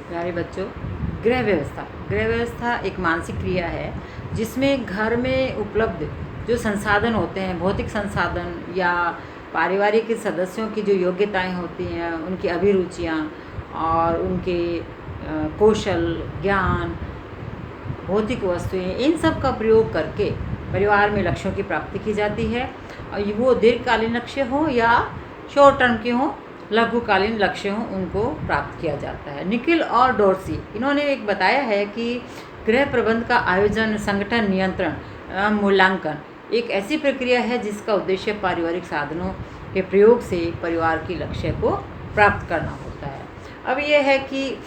प्यारे बच्चों, गृह व्यवस्था एक मानसिक क्रिया है जिसमें घर में उपलब्ध जो संसाधन होते हैं, भौतिक संसाधन या पारिवारिक के सदस्यों की जो योग्यताएं होती हैं, उनकी अभिरुचियां और उनके कौशल, ज्ञान, भौतिक वस्तुएं, इन सब का प्रयोग करके परिवार में लक्ष्यों की प्राप्ति की जाती है। और वो दीर्घकालीन लक्ष्य हो या शॉर्ट टर्म के हों, लघुकालीन लक्ष्य हों, उनको प्राप्त किया जाता है। निखिल और डोर्सी इन्होंने एक बताया है कि गृह प्रबंध का आयोजन, संगठन, नियंत्रण, मूल्यांकन एक ऐसी प्रक्रिया है जिसका उद्देश्य पारिवारिक साधनों के प्रयोग से परिवार की लक्ष्य को प्राप्त करना होता है। अब ये है कि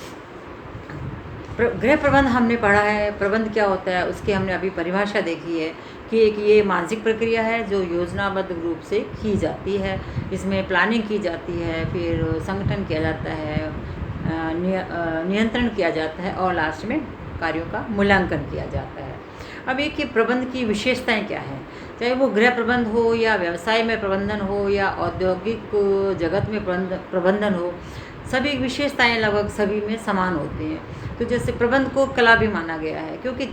गृह प्रबंध हमने पढ़ा है, प्रबंध क्या होता है उसकी हमने अभी परिभाषा देखी है कि एक ये मानसिक प्रक्रिया है जो योजनाबद्ध रूप से की जाती है। इसमें प्लानिंग की जाती है, फिर संगठन किया जाता है, नियंत्रण किया जाता है और लास्ट में कार्यों का मूल्यांकन किया जाता है। अब ये कि प्रबंध की विशेषताएं क्या हैं, चाहे वो गृह प्रबंध हो या व्यवसाय में प्रबंधन हो या औद्योगिक जगत में प्रबंधन हो, सभी विशेषताएं लगभग सभी में समान होती हैं। तो जैसे प्रबंध को कला भी माना गया है क्योंकि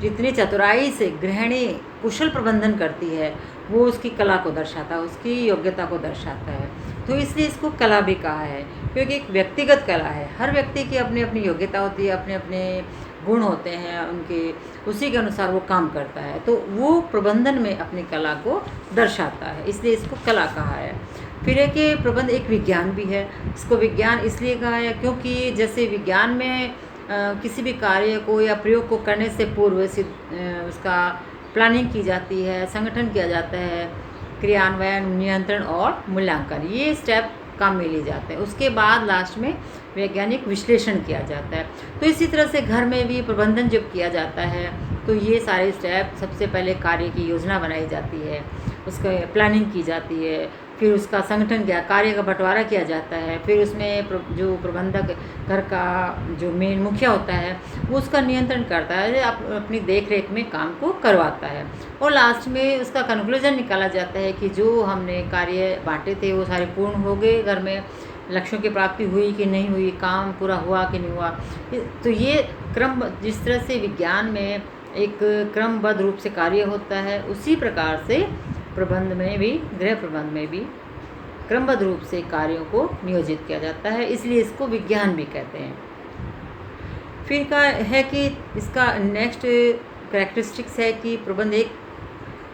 जितनी चतुराई से गृहिणी कुशल प्रबंधन करती है वो उसकी कला को दर्शाता है, उसकी योग्यता को दर्शाता है। तो इसलिए इसको कला भी कहा है क्योंकि एक व्यक्तिगत कला है। हर व्यक्ति की अपनी अपनी योग्यता होती है, अपने अपने गुण होते हैं उनके, उसी के अनुसार वो काम करता है। तो वो प्रबंधन में अपनी कला को दर्शाता है, इसलिए इसको कला कहा है। फिर है कि प्रबंध एक विज्ञान भी है। इसको विज्ञान इसलिए कहा है क्योंकि जैसे विज्ञान में किसी भी कार्य को या प्रयोग को करने से पूर्व उसका प्लानिंग की जाती है, संगठन किया जाता है, क्रियान्वयन, नियंत्रण और मूल्यांकन, ये स्टेप काम में लिए जाते हैं। उसके बाद लास्ट में वैज्ञानिक विश्लेषण किया जाता है। तो इसी तरह से घर में भी प्रबंधन जब किया जाता है तो ये सारे स्टेप, सबसे पहले कार्य की योजना बनाई जाती है, उसका प्लानिंग की जाती है, फिर उसका संगठन किया, कार्य का बंटवारा किया जाता है, फिर उसमें जो प्रबंधक घर का जो मेन मुखिया होता है वो उसका नियंत्रण करता है, अपनी देख रेख में काम को करवाता है और लास्ट में उसका कंक्लूजन निकाला जाता है कि जो हमने कार्य बांटे थे वो सारे पूर्ण हो गए, घर में लक्ष्यों की प्राप्ति हुई कि नहीं हुई, काम पूरा हुआ कि नहीं हुआ। तो ये क्रम, जिस तरह से विज्ञान में एक क्रमबद्ध रूप से कार्य होता है, उसी प्रकार से प्रबंध में भी, गृह प्रबंध में भी क्रमबद्ध रूप से कार्यों को नियोजित किया जाता है, इसलिए इसको विज्ञान भी कहते हैं। फिर का है कि इसका नेक्स्ट कैरेक्टरिस्टिक्स है कि प्रबंध एक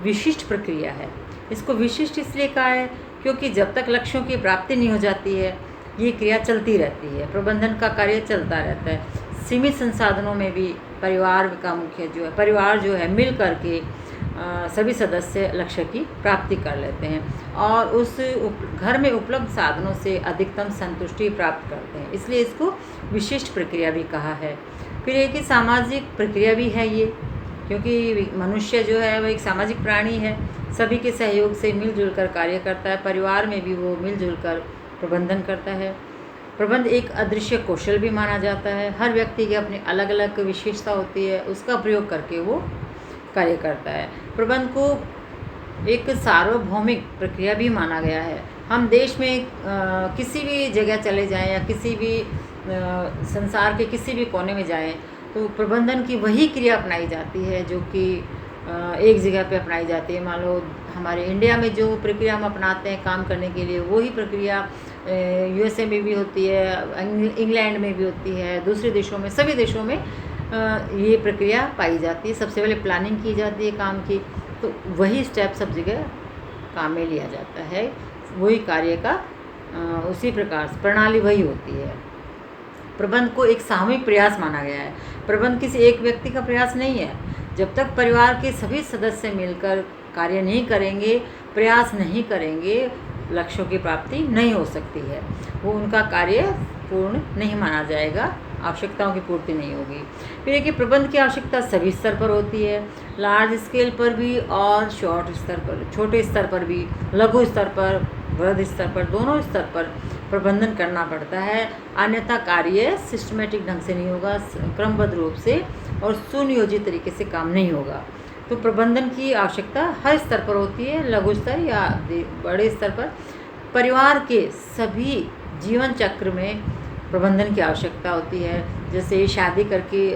विशिष्ट प्रक्रिया है। इसको विशिष्ट इसलिए कहा है क्योंकि जब तक लक्ष्यों की प्राप्ति नहीं हो जाती है ये क्रिया चलती रहती है, प्रबंधन का कार्य चलता रहता है। सीमित संसाधनों में भी परिवार का मुख्य परिवार जो है मिल करके सभी सदस्य लक्ष्य की प्राप्ति कर लेते हैं और उस घर में उपलब्ध साधनों से अधिकतम संतुष्टि प्राप्त करते हैं, इसलिए इसको विशिष्ट प्रक्रिया भी कहा है। फिर एक सामाजिक प्रक्रिया भी है ये, क्योंकि मनुष्य जो है वो एक सामाजिक प्राणी है, सभी के सहयोग से मिलजुल कर कार्य करता है। परिवार में भी वो मिलजुल कर प्रबंधन करता है। प्रबंध एक अदृश्य कौशल भी माना जाता है। हर व्यक्ति की अपनी अलग अलग विशेषता होती है, उसका प्रयोग करके वो कार्य करता है। प्रबंध को एक सार्वभौमिक प्रक्रिया भी माना गया है। हम देश में किसी भी जगह चले जाएं या किसी भी संसार के किसी भी कोने में जाएं तो प्रबंधन की वही क्रिया अपनाई जाती है जो कि एक जगह पे अपनाई जाती है। मान लो हमारे इंडिया में जो प्रक्रिया हम अपनाते हैं काम करने के लिए, वही प्रक्रिया यूएसए में भी होती है, इंग्लैंड में भी होती है, दूसरे देशों में, सभी देशों में ये प्रक्रिया पाई जाती है। सबसे पहले प्लानिंग की जाती है काम की, तो वही स्टेप सब जगह काम में लिया जाता है, वही कार्य का उसी प्रकार से प्रणाली वही होती है। प्रबंध को एक सामूहिक प्रयास माना गया है। प्रबंध किसी एक व्यक्ति का प्रयास नहीं है। जब तक परिवार के सभी सदस्य मिलकर कार्य नहीं करेंगे, प्रयास नहीं करेंगे, लक्ष्यों की प्राप्ति नहीं हो सकती है, वो उनका कार्य पूर्ण नहीं माना जाएगा, आवश्यकताओं की पूर्ति नहीं होगी। फिर है कि प्रबंध की आवश्यकता सभी स्तर पर होती है, लार्ज स्केल पर भी और शॉर्ट स्तर पर, छोटे स्तर पर भी, लघु स्तर पर, वृहद स्तर पर, दोनों स्तर पर प्रबंधन करना पड़ता है, अन्यथा कार्य सिस्टमेटिक ढंग से नहीं होगा, क्रमबद्ध रूप से और सुनियोजित तरीके से काम नहीं होगा। तो प्रबंधन की आवश्यकता हर स्तर पर होती है, लघु स्तर या बड़े स्तर पर। परिवार के सभी जीवन चक्र में प्रबंधन की आवश्यकता होती है। जैसे शादी करके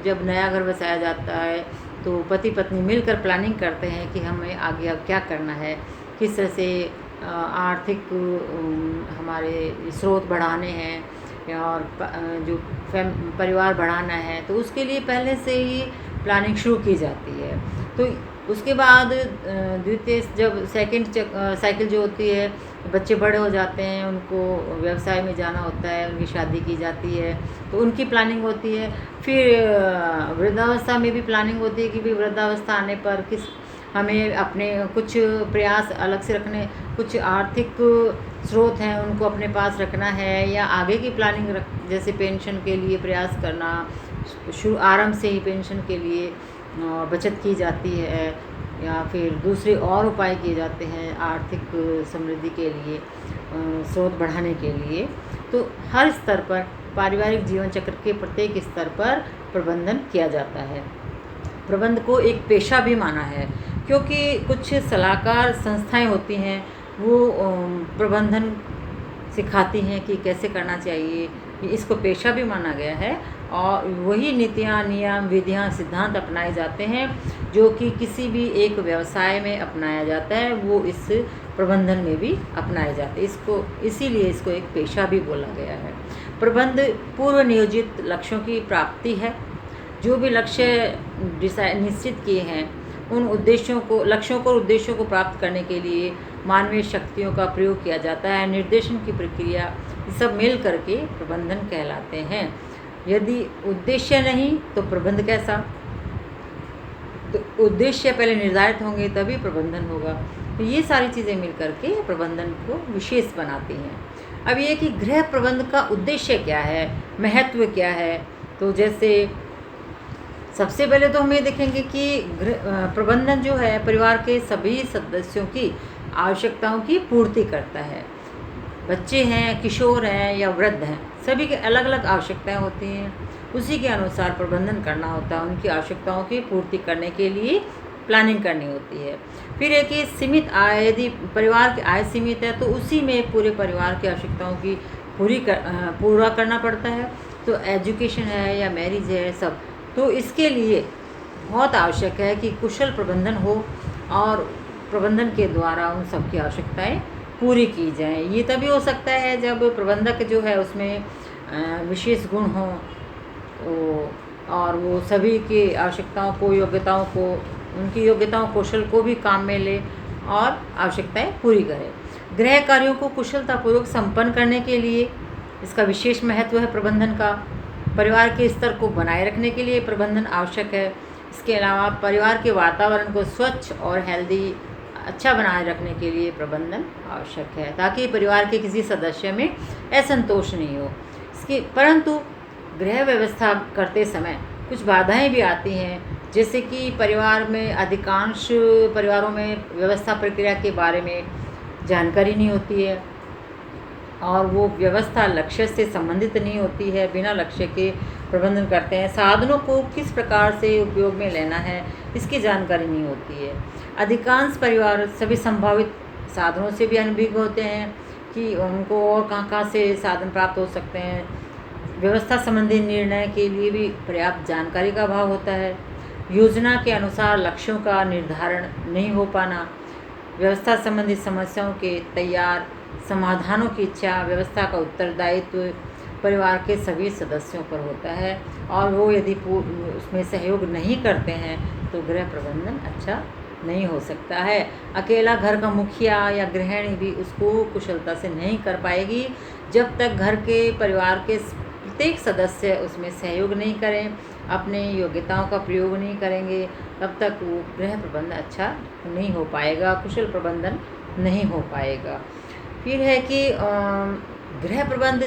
जब नया घर बसाया जाता है तो पति पत्नी मिलकर प्लानिंग करते हैं कि हमें आगे अब क्या करना है, किस तरह से आर्थिक हमारे स्रोत बढ़ाने हैं और जो परिवार बढ़ाना है, तो उसके लिए पहले से ही प्लानिंग शुरू की जाती है। तो उसके बाद द्वितीय जब सेकंड साइकिल जो होती है, बच्चे बड़े हो जाते हैं, उनको व्यवसाय में जाना होता है, उनकी शादी की जाती है, तो उनकी प्लानिंग होती है। फिर वृद्धावस्था में भी प्लानिंग होती है कि भी वृद्धावस्था आने पर किस हमें अपने कुछ प्रयास अलग से रखने, कुछ आर्थिक स्रोत हैं उनको अपने पास रखना है, या आगे की प्लानिंग जैसे पेंशन के लिए प्रयास करना, शुरू आरंभ से ही पेंशन के लिए बचत की जाती है, या फिर दूसरे और उपाय किए जाते हैं आर्थिक समृद्धि के लिए, स्रोत बढ़ाने के लिए। तो हर स्तर पर पारिवारिक जीवन चक्र के प्रत्येक स्तर पर प्रबंधन किया जाता है। प्रबंध को एक पेशा भी माना है, क्योंकि कुछ सलाहकार संस्थाएं होती हैं, वो प्रबंधन सिखाती हैं कि कैसे करना चाहिए, इसको पेशा भी माना गया है। और वही नीतियाँ, नियम, विधियाँ, सिद्धांत अपनाए जाते हैं जो कि किसी भी एक व्यवसाय में अपनाया जाता है, वो इस प्रबंधन में भी अपनाए जाते हैं। इसीलिए इसको एक पेशा भी बोला गया है। प्रबंध पूर्व नियोजित लक्ष्यों की प्राप्ति है। जो भी लक्ष्य निश्चित किए हैं, उन लक्ष्यों को उद्देश्यों को प्राप्त करने के लिए मानवीय शक्तियों का प्रयोग किया जाता है। निर्देशन की प्रक्रिया, ये सब मिल करके प्रबंधन कहलाते हैं। यदि उद्देश्य नहीं तो प्रबंध कैसा? तो उद्देश्य पहले निर्धारित होंगे तभी प्रबंधन होगा। तो ये सारी चीज़ें मिल करके प्रबंधन को विशेष बनाती हैं। अब ये कि गृह प्रबंध का उद्देश्य क्या है, महत्व क्या है? तो जैसे सबसे पहले तो हम ये देखेंगे कि प्रबंधन जो है परिवार के सभी सदस्यों की आवश्यकताओं की पूर्ति करता है। बच्चे हैं, किशोर हैं या वृद्ध हैं, सभी के अलग अलग आवश्यकताएं होती हैं, उसी के अनुसार प्रबंधन करना होता है। उनकी आवश्यकताओं की पूर्ति करने के लिए प्लानिंग करनी होती है। फिर एक ही सीमित आय, यदि परिवार की आय सीमित है तो उसी में पूरे परिवार की आवश्यकताओं की पूरा करना पड़ता है। तो एजुकेशन है या मैरिज है, सब, तो इसके लिए बहुत आवश्यक है कि कुशल प्रबंधन हो और प्रबंधन के द्वारा उन सब की आवश्यकताएं पूरी की जाएं। ये तभी हो सकता है जब प्रबंधक जो है उसमें विशेष गुण हो और वो सभी की आवश्यकताओं को, योग्यताओं को, उनकी योग्यताओं कौशल को भी काम में ले और आवश्यकताएं पूरी करे। गृह कार्यों को कुशलतापूर्वक संपन्न करने के लिए इसका विशेष महत्व है प्रबंधन का। परिवार के स्तर को बनाए रखने के लिए प्रबंधन आवश्यक है। इसके अलावा परिवार के वातावरण को स्वच्छ और हेल्दी, अच्छा बनाए रखने के लिए प्रबंधन आवश्यक है, ताकि परिवार के किसी सदस्य में असंतोष नहीं हो। परंतु गृह व्यवस्था करते समय कुछ बाधाएं भी आती हैं, जैसे कि परिवार में अधिकांश परिवारों में व्यवस्था प्रक्रिया के बारे में जानकारी नहीं होती है और वो व्यवस्था लक्ष्य से संबंधित नहीं होती है। बिना लक्ष्य के प्रबंधन करते हैं। साधनों को किस प्रकार से उपयोग में लेना है, इसकी जानकारी नहीं होती है। अधिकांश परिवार सभी संभावित साधनों से भी अनभिज्ञ होते हैं कि उनको और कहाँ से साधन प्राप्त हो सकते हैं। व्यवस्था संबंधी निर्णय के लिए भी पर्याप्त जानकारी का अभाव होता है। योजना के अनुसार लक्ष्यों का निर्धारण नहीं हो पाना, व्यवस्था संबंधी समस्याओं के तैयार समाधानों की इच्छा, व्यवस्था का उत्तरदायित्व परिवार के सभी सदस्यों पर होता है और वो यदि उसमें सहयोग नहीं करते हैं तो गृह प्रबंधन अच्छा नहीं हो सकता है। अकेला घर का मुखिया या गृहिणी भी उसको कुशलता से नहीं कर पाएगी जब तक घर के परिवार के प्रत्येक सदस्य उसमें सहयोग नहीं करें, अपने योग्यताओं का प्रयोग नहीं करेंगे, तब तक वो गृह प्रबंधन अच्छा नहीं हो पाएगा, कुशल प्रबंधन नहीं हो पाएगा। फिर है कि गृह प्रबंध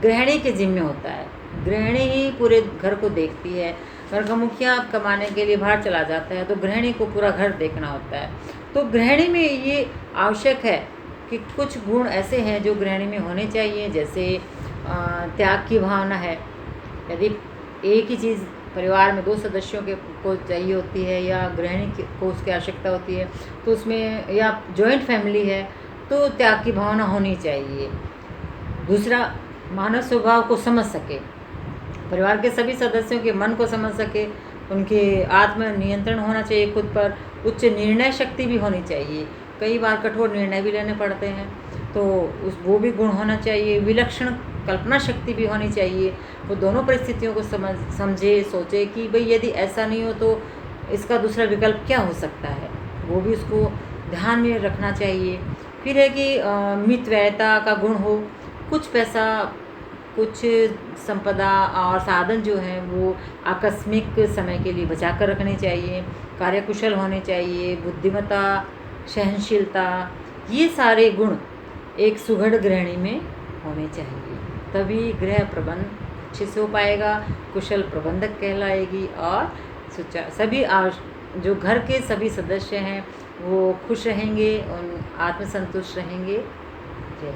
गृहिणी के जिम्मे होता है। गृहिणी ही पूरे घर को देखती है। घर का मुखिया कमाने के लिए बाहर चला जाता है तो गृहिणी को पूरा घर देखना होता है। तो गृहिणी में ये आवश्यक है कि कुछ गुण ऐसे हैं जो गृहिणी में होने चाहिए, जैसे त्याग की भावना है। यदि एक ही चीज़ परिवार में 2 सदस्यों के को चाहिए होती है या गृहिणी को उसकी आवश्यकता होती है तो उसमें, या जॉइंट फैमिली है तो त्याग की भावना होनी चाहिए। दूसरा, मानव स्वभाव को समझ सके, परिवार के सभी सदस्यों के मन को समझ सके, उनके आत्म नियंत्रण होना चाहिए खुद पर, उच्च निर्णय शक्ति भी होनी चाहिए, कई बार कठोर निर्णय भी लेने पड़ते हैं, तो वो भी गुण होना चाहिए। विलक्षण कल्पना शक्ति भी होनी चाहिए, वो दोनों परिस्थितियों को समझे, सोचे कि भाई यदि ऐसा नहीं हो तो इसका दूसरा विकल्प क्या हो सकता है, वो भी उसको ध्यान में रखना चाहिए। फिर है कि मितव्ययिता का गुण हो, कुछ पैसा, कुछ संपदा और साधन जो हैं वो आकस्मिक समय के लिए बचा कर रखने चाहिए, कार्यकुशल होने चाहिए, बुद्धिमत्ता, सहनशीलता, ये सारे गुण एक सुघड़ गृहिणी में होने चाहिए, तभी गृह प्रबंध अच्छे से हो पाएगा, कुशल प्रबंधक कहलाएगी और सभी जो घर के सभी सदस्य हैं वो खुश रहेंगे और आत्मसंतुष्ट रहेंगे। जय।